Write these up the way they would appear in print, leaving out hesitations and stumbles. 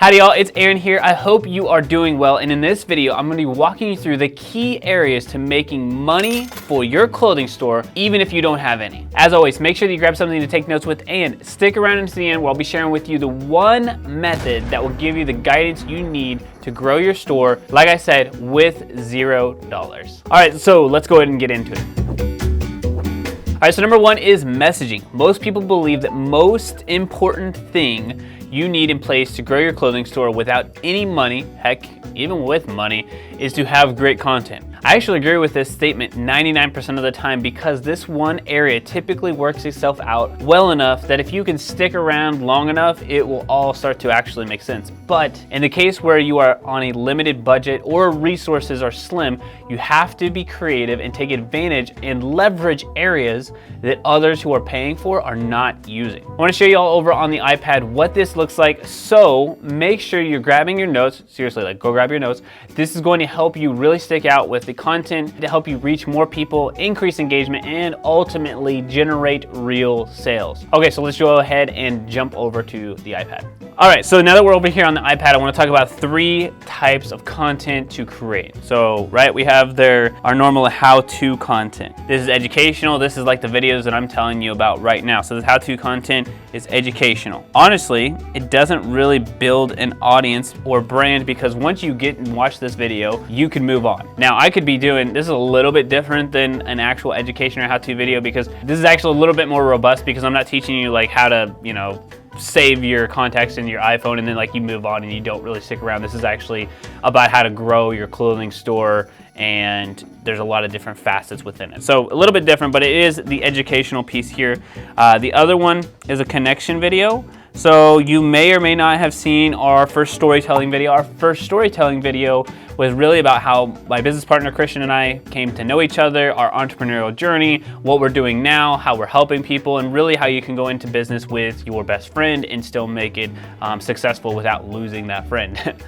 Howdy y'all, it's Aaron here. I hope you are doing well, and in this video I'm going to be walking you through the key areas to making money for your clothing store even if you don't have any. As always, make sure that you grab something to take notes with and stick around until the end where I'll be sharing with you the one method that will give you the guidance you need to grow your store, like I said, with $0. Alright, so let's go ahead and get into it. Alright, so number one is messaging. Most people believe that most important thing you need in place to grow your clothing store without any money, heck, even with money, is to have great content. I actually agree with this statement 99% of the time because this one area typically works itself out well enough that if you can stick around long enough, it will all start to actually make sense. But in the case where you are on a limited budget or resources are slim, you have to be creative and take advantage and leverage areas that others who are paying for are not using. I want to show you all over on the iPad what this looks like, so make sure you're grabbing your notes. Seriously, like go grab your notes. This is going to help you really stick out with the content to help you reach more people, increase engagement, and ultimately generate real sales. Okay, so let's go ahead and jump over to the iPad. All right, so now that we're over here on the iPad, I want to talk about 3 types of content to create. So, right, we have our normal how-to content. This is educational. This is like the videos that I'm telling you about right now. So this how-to content is educational. Honestly, it doesn't really build an audience or brand because once you get and watch this video, you can move on. Now, I could be doing, this is a little bit different than an actual education or how-to video because this is actually a little bit more robust because I'm not teaching you like how to, save your contacts in your iPhone and then like you move on and you don't really stick around. This is actually about how to grow your clothing store, and there's a lot of different facets within it. So a little bit different, but it is the educational piece here. The other one is a connection video. So you may or may not have seen our first storytelling video. Our first storytelling video was really about how my business partner Christian and I came to know each other, our entrepreneurial journey, what we're doing now, how we're helping people, and really how you can go into business with your best friend and still make it successful without losing that friend.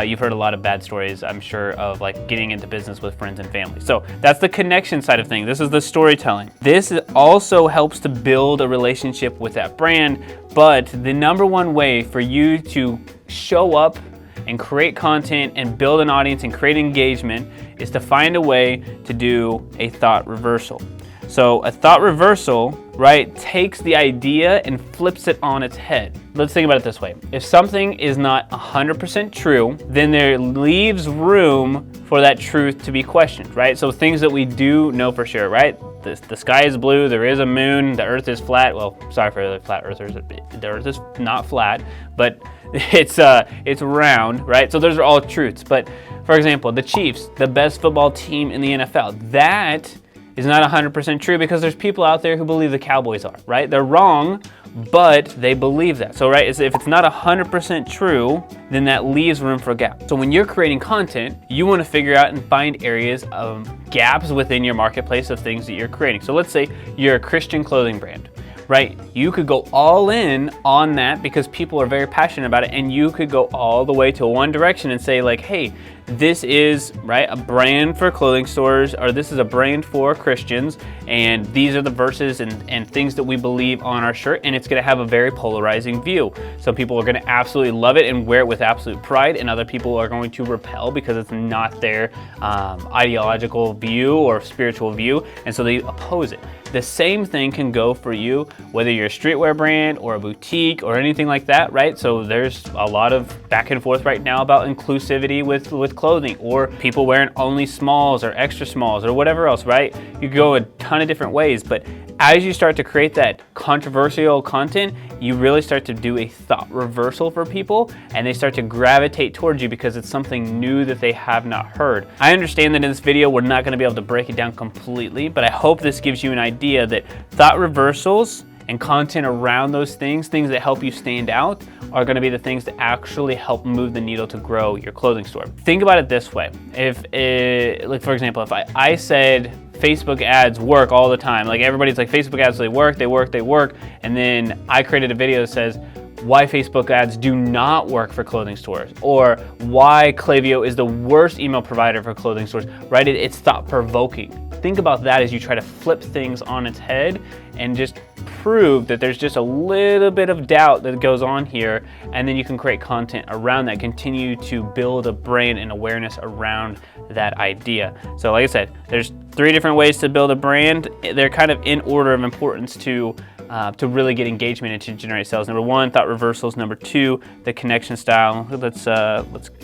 You've heard a lot of bad stories, I'm sure, of like getting into business with friends and family. So that's the connection side of things. This is the storytelling. This also helps to build a relationship with that brand, but the number one way for you to show up and create content and build an audience and create engagement is to find a way to do a thought reversal. So a thought reversal, right, takes the idea and flips it on its head. Let's think about it this way. If something is not 100% true, then there leaves room for that truth to be questioned, right? So things that we do know for sure, right? The sky is blue, there is a moon, the earth is flat. Well, sorry for the flat earthers, the earth is not flat, but it's round, right? So those are all truths. But for example, the Chiefs, the best football team in the NFL, that is not 100% true because there's people out there who believe the Cowboys are, right? They're wrong, but they believe that. So, right, if it's not 100% true, then that leaves room for gaps. So when you're creating content, you want to figure out and find areas of gaps within your marketplace of things that you're creating. So let's say you're a Christian clothing brand, right? You could go all in on that because people are very passionate about it, and you could go all the way to one direction and say like, hey, this is, right, a brand for clothing stores, or this is a brand for Christians, and these are the verses and things that we believe on our shirt, and it's going to have a very polarizing view. Some people are going to absolutely love it and wear it with absolute pride, and other people are going to repel because it's not their ideological view or spiritual view, and so they oppose it. The same thing can go for you, whether you're a streetwear brand or a boutique or anything like that, right? So there's a lot of back and forth right now about inclusivity with clothing, or people wearing only smalls or extra smalls or whatever else, right? You could go a ton of different ways, but as you start to create that controversial content, you really start to do a thought reversal for people, and they start to gravitate towards you because it's something new that they have not heard. I understand that in this video, we're not going to be able to break it down completely, but I hope this gives you an idea that thought reversals and content around those things that help you stand out, are going to be the things that actually help move the needle to grow your clothing store. Think about it this way. Like for example, if I said Facebook ads work all the time, like everybody's like Facebook ads, they work, and then I created a video that says why Facebook ads do not work for clothing stores, or why Klaviyo is the worst email provider for clothing stores, right? It's thought-provoking. Think about that as you try to flip things on its head and just prove that there's just a little bit of doubt that goes on here, and then you can create content around that, continue to build a brand and awareness around that idea. So like I said, there's 3 different ways to build a brand. They're kind of in order of importance to really get engagement and to generate sales. Number 1, thought reversals. Number 2, the connection style. Let's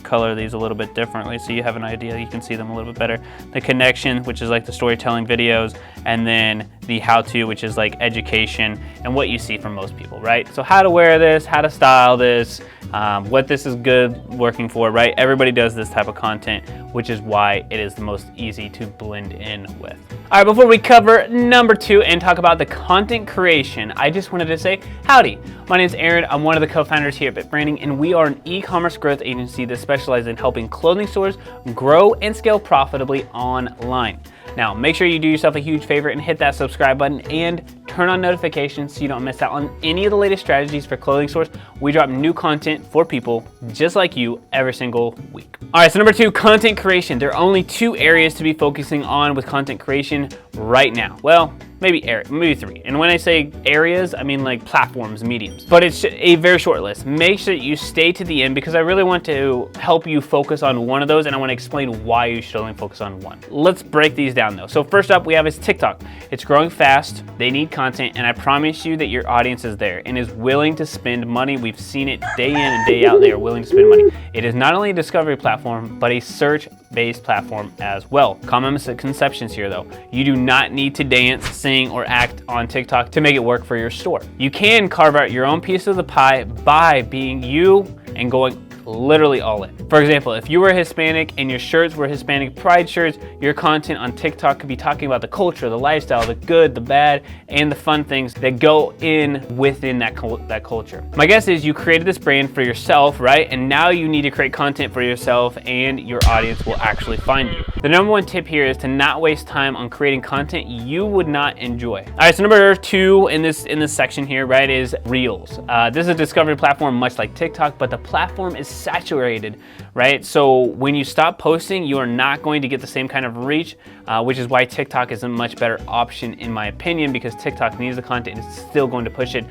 color these a little bit differently so you have an idea. You can see them a little bit better. The connection, which is like the storytelling videos, and then the how-to, which is like education and what you see from most people, right? So how to wear this, how to style this, what this is good working for, right? Everybody does this type of content, which is why it is the most easy to blend in with. All right, before we cover number 2 and talk about the content creation, I just wanted to say howdy. My name is Aaron. I'm one of the co-founders here at Bit Branding, and we are an e-commerce growth agency that specializes in helping clothing stores grow and scale profitably online. Now, make sure you do yourself a huge favor and hit that subscribe button and turn on notifications so you don't miss out on any of the latest strategies for clothing stores. We drop new content for people just like you every single week. All right, so number 2, content creation. There are only 2 areas to be focusing on with content creation right now. Well, maybe 3. And when I say areas, I mean like platforms, mediums. But it's a very short list. Make sure that you stay to the end because I really want to help you focus on one of those, and I want to explain why you should only focus on one. Let's break these down though. So first up we have is TikTok. It's growing fast, they need content, and I promise you that your audience is there and is willing to spend money. We've seen it day in and day out. They are willing to spend money. It is not only a discovery platform, but a search-based platform as well. Common misconceptions here though. You do not need to dance, sing, or act on TikTok to make it work for your store. You can carve out your own piece of the pie by being you and going literally all in. For example, if you were Hispanic and your shirts were Hispanic pride shirts, your content on TikTok could be talking about the culture, the lifestyle, the good, the bad, and the fun things that go in within that culture. My guess is you created this brand for yourself, right? And now you need to create content for yourself and your audience will actually find you. The number 1 tip here is to not waste time on creating content you would not enjoy. All right, so number 2 in this section here, right, is Reels. This is a discovery platform much like TikTok, but the platform is saturated, right? So when you stop posting, you are not going to get the same kind of reach, which is why TikTok is a much better option in my opinion, because TikTok needs the content and it's still going to push it.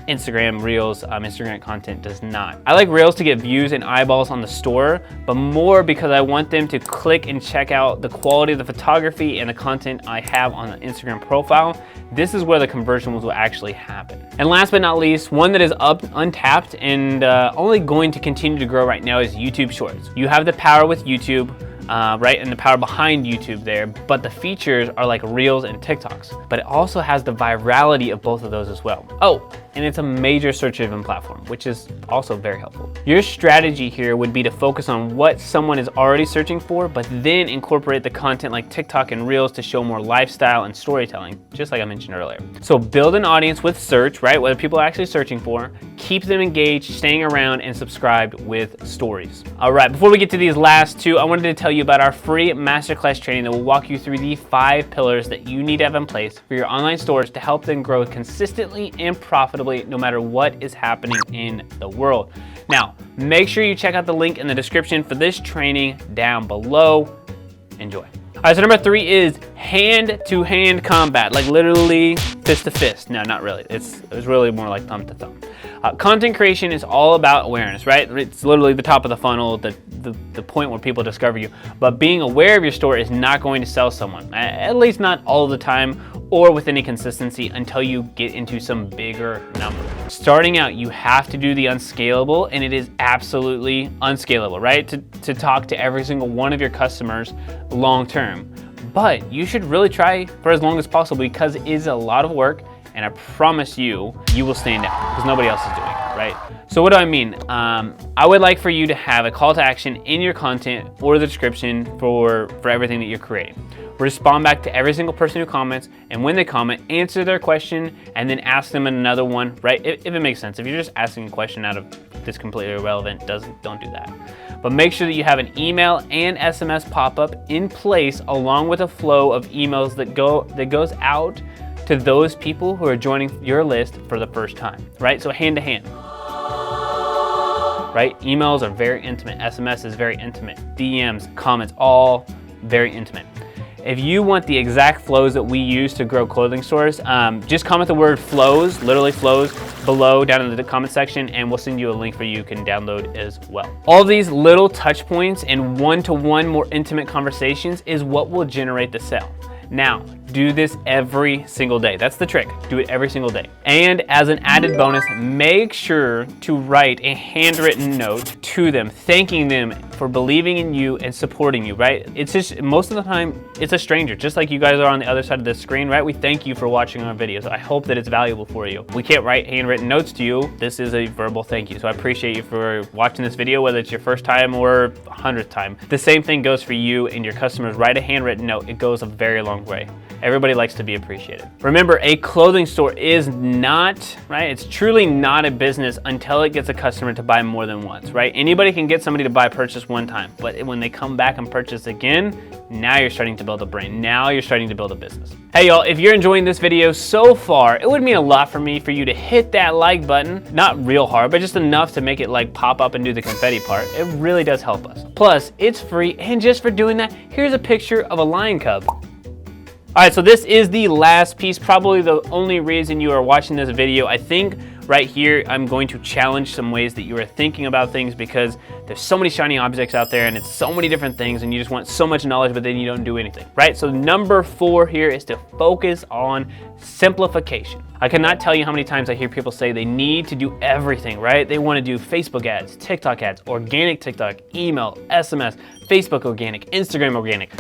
Instagram Reels, Instagram content does not. I like Reels to get views and eyeballs on the store, but more because I want them to click and check out the quality of the photography and the content I have on the Instagram profile. This is where the conversions will actually happen. And last but not least, one that is untapped and only going to continue to grow right now is YouTube Shorts. You have the power with YouTube, right, and the power behind YouTube there, but the features are like Reels and TikToks, but it also has the virality of both of those as well. Oh, and it's a major search-driven platform, which is also very helpful. Your strategy here would be to focus on what someone is already searching for, but then incorporate the content like TikTok and Reels to show more lifestyle and storytelling, just like I mentioned earlier. So build an audience with search, right, what people are actually searching for, keep them engaged, staying around, and subscribed with stories. All right, before we get to these last 2, I wanted to tell you about our free masterclass training that will walk you through the 5 pillars that you need to have in place for your online stores to help them grow consistently and profitably no matter what is happening in the world. Now, make sure you check out the link in the description for this training down below. Enjoy. All right, so number 3 is hand-to-hand combat, like literally fist to fist. No, not really. It's really more like thumb to thumb. Content creation is all about awareness, right? It's literally the top of the funnel, the point where people discover you. But being aware of your store is not going to sell someone, at least not all the time or with any consistency until you get into some bigger number. Starting out, you have to do the unscalable, and it is absolutely unscalable, right? To talk to every single one of your customers long term. But you should really try for as long as possible because it is a lot of work, and I promise you, you will stand out because nobody else is doing it, right? So what do I mean? I would like for you to have a call to action in your content or the description for everything that you're creating. Respond back to every single person who comments, and when they comment, answer their question and then ask them another one, right? If it makes sense. If you're just asking a question out of this completely irrelevant, don't do that. But make sure that you have an email and SMS pop-up in place along with a flow of emails that goes out to those people who are joining your list for the first time, right? So hand to hand. right? Emails are very intimate. SMS is very intimate. DMs, comments, all very intimate. If you want the exact flows that we use to grow clothing stores, just comment the word flows, literally flows, below down in the comment section, and we'll send you a link for you can download as well. All of these little touch points and one-to-one more intimate conversations is what will generate the sale. Now, do this every single day. That's the trick. Do it every single day. And as an added bonus, make sure to write a handwritten note to them, thanking them for believing in you and supporting you, right? It's just, most of the time, it's a stranger, just like you guys are on the other side of the screen, right? We thank you for watching our videos. I hope that it's valuable for you. We can't write handwritten notes to you. This is a verbal thank you. So I appreciate you for watching this video, whether it's your first time or 100th time. The same thing goes for you and your customers. Write a handwritten note. It goes a very long way. Everybody likes to be appreciated. Remember, a clothing store is not, right? It's truly not a business until it gets a customer to buy more than once, right? Anybody can get somebody to purchase one time, but when they come back and purchase again, now you're starting to build a brand. Now you're starting to build a business. Hey y'all, if you're enjoying this video so far, it would mean a lot for me for you to hit that like button, not real hard, but just enough to make it like pop up and do the confetti part. It really does help us. Plus, it's free, and just for doing that, here's a picture of a lion cub. All right, so this is the last piece, probably the only reason you are watching this video. I think right here, I'm going to challenge some ways that you are thinking about things, because there's so many shiny objects out there and it's so many different things and you just want so much knowledge, but then you don't do anything, right? So number 4 here is to focus on simplification. I cannot tell you how many times I hear people say they need to do everything, right? They want to do Facebook ads, TikTok ads, organic TikTok, email, SMS, Facebook organic, Instagram organic.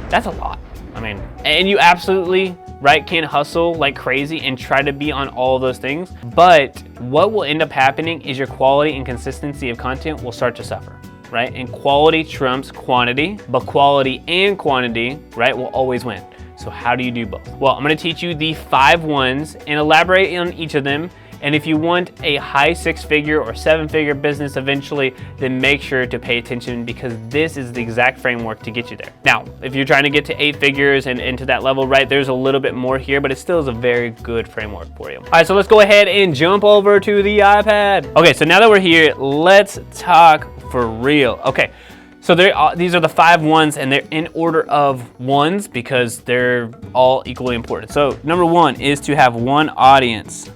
That's a lot. I mean, and you absolutely, right, can hustle like crazy and try to be on all of those things. But what will end up happening is your quality and consistency of content will start to suffer, right? And quality trumps quantity, but quality and quantity, right, will always win. So how do you do both? Well, I'm gonna teach you the 5 ones and elaborate on each of them. And if you want a high 6-figure or 7-figure business eventually, then make sure to pay attention, because this is the exact framework to get you there. Now, if you're trying to get to 8 figures and into that level, right, there's a little bit more here, but it still is a very good framework for you. All right, so let's go ahead and jump over to the iPad. Okay, so now that we're here, let's talk for real. Okay. So these are the 5 ones, and they're in order of ones because they're all equally important. So number 1 is to have one audience.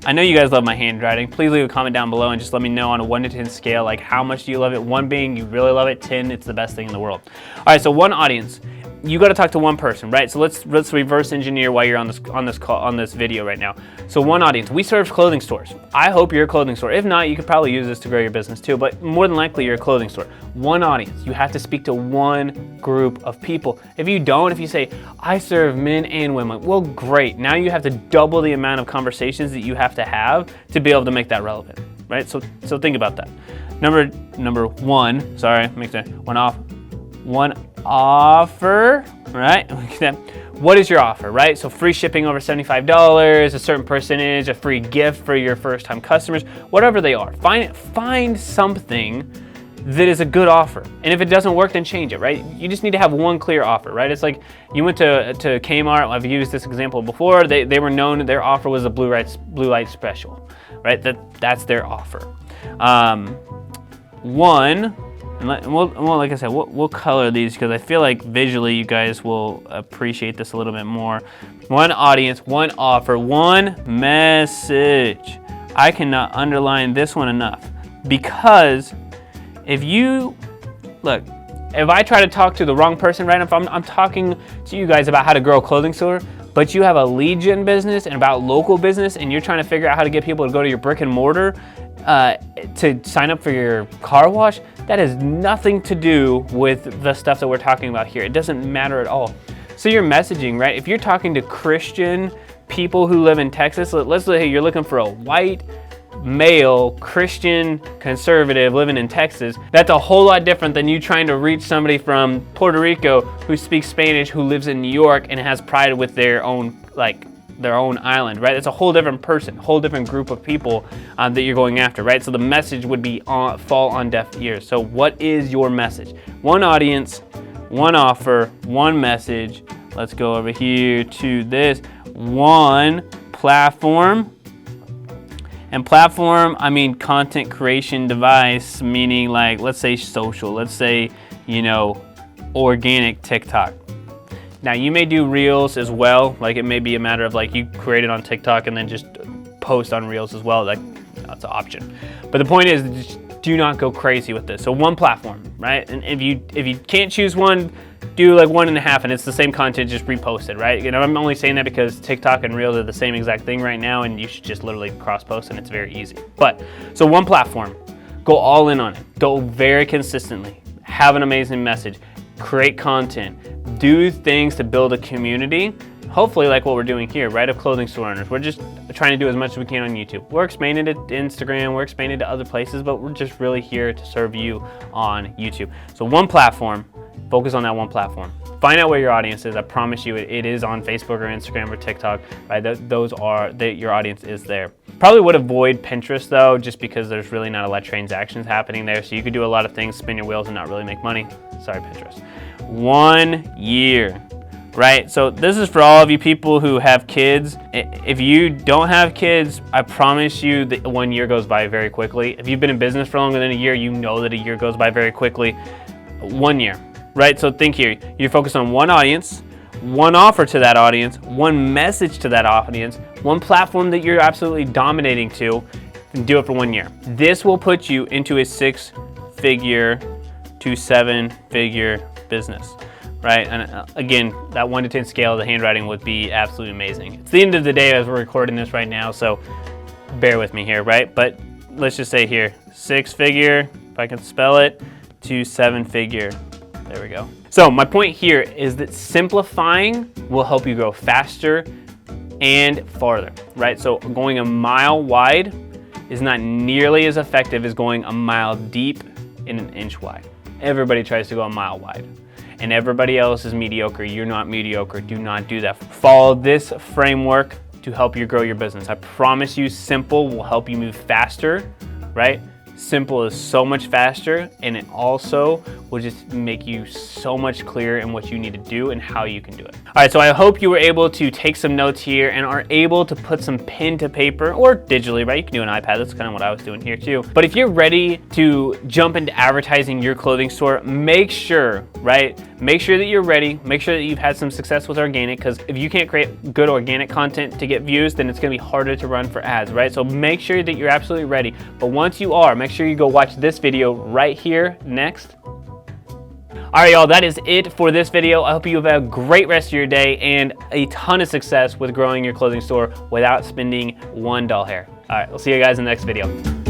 I know you guys love my handwriting. Please leave a comment down below and just let me know on a 1 to 10 scale, like how much do you love it? 1 being you really love it, 10 it's the best thing in the world. All right, so one audience. You got to talk to one person, right? So let's reverse engineer while you're on this video right now. So one audience. We serve clothing stores. I hope you're a clothing store. If not, you could probably use this to grow your business too, but more than likely you're a clothing store. One audience. You have to speak to one group of people. If you don't, if you say, I serve men and women, well, great. Now you have to double the amount of conversations that you have to be able to make that relevant, right? So think about that. Number 1, sorry, make that one offer, right? What is your offer, right? So free shipping over $75, a certain percentage, a free gift for your first time customers, whatever they are. Find something that is a good offer. And if it doesn't work, then change it, right? You just need to have one clear offer, right? It's like you went to Kmart. I've used this example before. They were known, their offer was a blue light special, right? That's their offer. Like I said, we'll color these because I feel like visually you guys will appreciate this a little bit more. One audience, one offer, one message. I cannot underline this one enough, because if I try to talk to the wrong person, right? If I'm talking to you guys about how to grow a clothing store, but you have a lead gen business and about local business, and you're trying to figure out how to get people to go to your brick and mortar to sign up for your car wash, that has nothing to do with the stuff that we're talking about here. It doesn't matter at all. So your messaging, right? If you're talking to Christian people who live in Texas, let's say you're looking for a white male Christian conservative living in Texas, that's a whole lot different than you trying to reach somebody from Puerto Rico who speaks Spanish, who lives in New York and has pride with their own island, right? It's a whole different person, whole different group of people that you're going after, right? So the message would be fall on deaf ears. So what is your message? One audience, one offer, one message. Let's go over here to this. One platform. And platform, I mean content creation device, meaning like, let's say social, let's say, you know, organic TikTok. Now you may do Reels as well. Like it may be a matter of like you create it on TikTok and then just post on Reels as well. Like that's an option. But the point is, just do not go crazy with this. So one platform, right? And if you can't choose one, do like 1.5, and it's the same content, just repost it, right? You know, I'm only saying that because TikTok and Reels are the same exact thing right now, and you should just literally cross post, and it's very easy. But so one platform, go all in on it. Go very consistently. Have an amazing message. Create content. Do things to build a community. Hopefully like what we're doing here, right, of clothing store owners. We're just trying to do as much as we can on YouTube. We're expanding to Instagram, we're expanding to other places, but we're just really here to serve you on YouTube. So one platform, focus on that one platform. Find out where your audience is. I promise you it is on Facebook or Instagram or TikTok, right? Your audience is there. Probably would avoid Pinterest though, just because there's really not a lot of transactions happening there. So you could do a lot of things, spin your wheels and not really make money. Sorry, Pinterest. 1 year. Right, so this is for all of you people who have kids. If you don't have kids, I promise you that 1 year goes by very quickly. If you've been in business for longer than a year, you know that a year goes by very quickly. 1 year, right? So think here, you're focused on one audience, one offer to that audience, one message to that audience, one platform that you're absolutely dominating to, and do it for 1 year. This will put you into a 6-figure to 7-figure business. Right, and again, that 1 to 10 scale, the handwriting would be absolutely amazing. It's the end of the day as we're recording this right now, so bear with me here, right? But let's just say here, 6-figure, if I can spell it, to 7-figure. There we go. So my point here is that simplifying will help you grow faster and farther, right? So going a mile wide is not nearly as effective as going a mile deep in an inch wide. Everybody tries to go a mile wide. And everybody else is mediocre. You're not mediocre. Do not do that. Follow this framework to help you grow your business. I promise you, simple will help you move faster, right? Simple is so much faster, and it also will just make you so much clearer in what you need to do and how you can do it. All right, so I hope you were able to take some notes here and are able to put some pen to paper or digitally, right? You can do an iPad. That's kind of what I was doing here too. But if you're ready to jump into advertising your clothing store, make sure, right? Make sure that you're ready. Make sure that you've had some success with organic, because if you can't create good organic content to get views, then it's gonna be harder to run for ads, right? So make sure that you're absolutely ready. But once you are, make sure you go watch this video right here next. All right, y'all, that is it for this video. I hope you have a great rest of your day and a ton of success with growing your clothing store without spending one doll hair. All right, we'll see you guys in the next video.